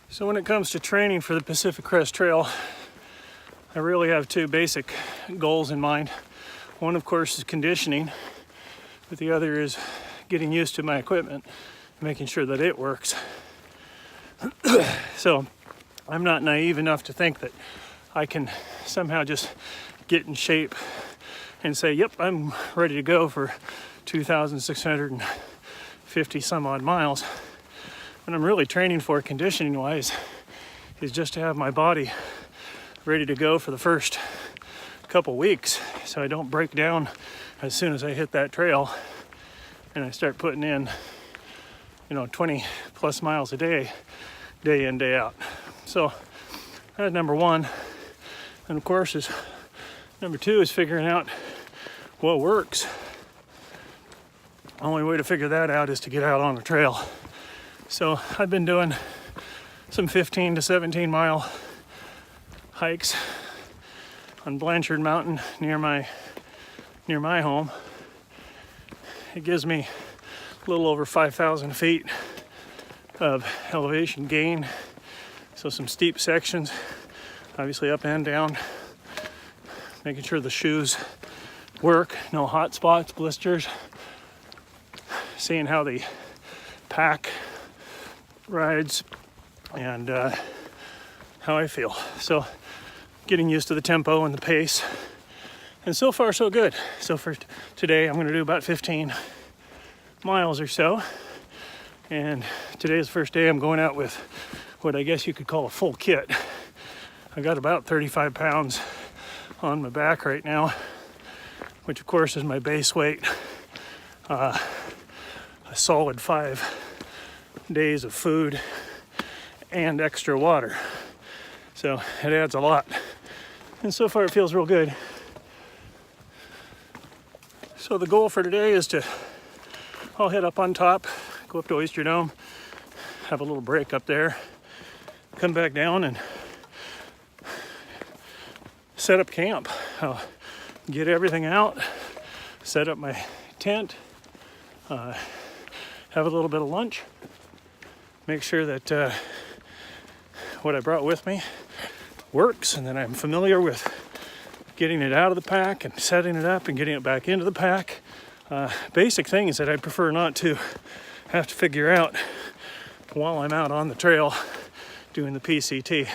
So when it comes to training for the Pacific Crest Trail, I really have two basic goals in mind. One, of course, is conditioning, but the other is getting used to my equipment, making sure that it works. So I'm not naive enough to think that I can somehow just get in shape and say, yep, I'm ready to go for 2,650 some odd miles. What I'm really training for conditioning wise is just to have my body ready to go for the first couple weeks, so I don't break down as soon as I hit that trail and I start putting in 20 plus miles a day in, day out. So that's number one. And of course number two is figuring out what works. The only way to figure that out is to get out on the trail. So I've been doing some 15 to 17 mile hikes on Blanchard Mountain near my home. It gives me a little over 5,000 feet of elevation gain. So some steep sections, obviously up and down, making sure the shoes work, no hot spots, blisters, seeing how the pack rides and how I feel. So getting used to the tempo and the pace, and so far so good. So for today I'm going to do about 15 miles or so, and today's the first day I'm going out with what I guess you could call a full kit. I got about 35 pounds on my back right now, which of course is my base weight, a solid 5 days of food and extra water. So it adds a lot. And so far it feels real good. So the goal for today is I'll head up on top, go up to Oyster Dome, have a little break up there, come back down and set up camp. I'll get everything out, set up my tent, have a little bit of lunch, make sure that what I brought with me works, and then I'm familiar with getting it out of the pack and setting it up and getting it back into the pack. Basic things that I prefer not to have to figure out while I'm out on the trail doing the PCT.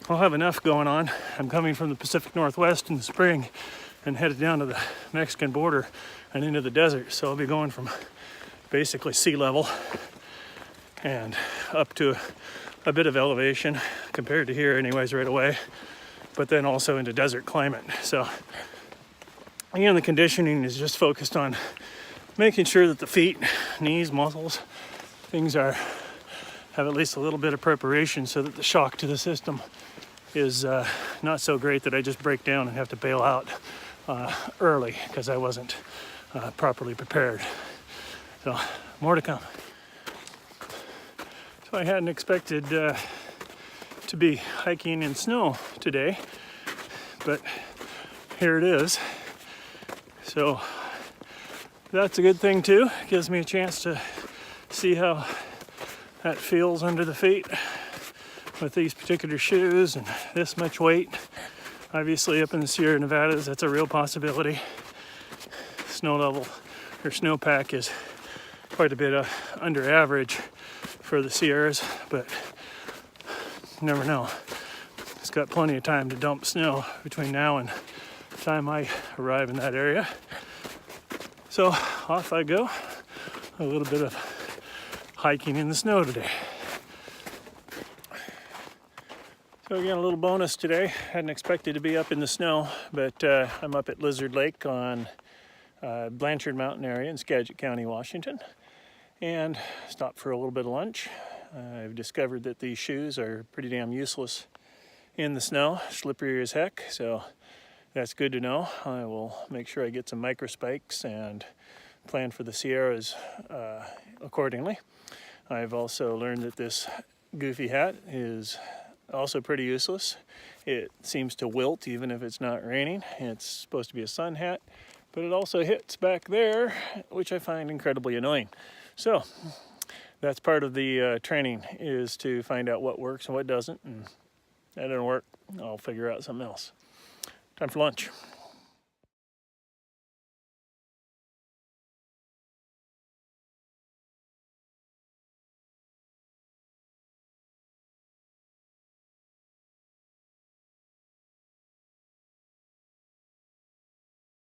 I'll have enough going on. I'm coming from the Pacific Northwest in the spring and headed down to the Mexican border and into the desert, so I'll be going from basically sea level and up to a bit of elevation compared to here anyways right away, but then also into desert climate. So again, the conditioning is just focused on making sure that the feet, knees, muscles, things have at least a little bit of preparation so that the shock to the system is not so great that I just break down and have to bail out early because I wasn't properly prepared. So more to come. So I hadn't expected to be hiking in snow today, but here it is. So that's a good thing too. It gives me a chance to see how that feels under the feet with these particular shoes and this much weight. Obviously up in the Sierra Nevadas, that's a real possibility. Snow level or snowpack is quite a bit under average for the Sierras, but you never know. It's got plenty of time to dump snow between now and the time I arrive in that area. So off I go. A little bit of hiking in the snow today. So again, a little bonus today. Hadn't expected to be up in the snow, but I'm up at Lizard Lake on Blanchard Mountain area in Skagit County, Washington, and stopped for a little bit of lunch. I've discovered that these shoes are pretty damn useless in the snow, slippery as heck, so that's good to know. I will make sure I get some micro spikes and plan for the Sierras accordingly. I've also learned that this goofy hat is also pretty useless. It seems to wilt even if it's not raining. It's supposed to be a sun hat, but it also hits back there, which I find incredibly annoying. So that's part of the training, is to find out what works and what doesn't, and that doesn't work, I'll figure out something else. Time for lunch.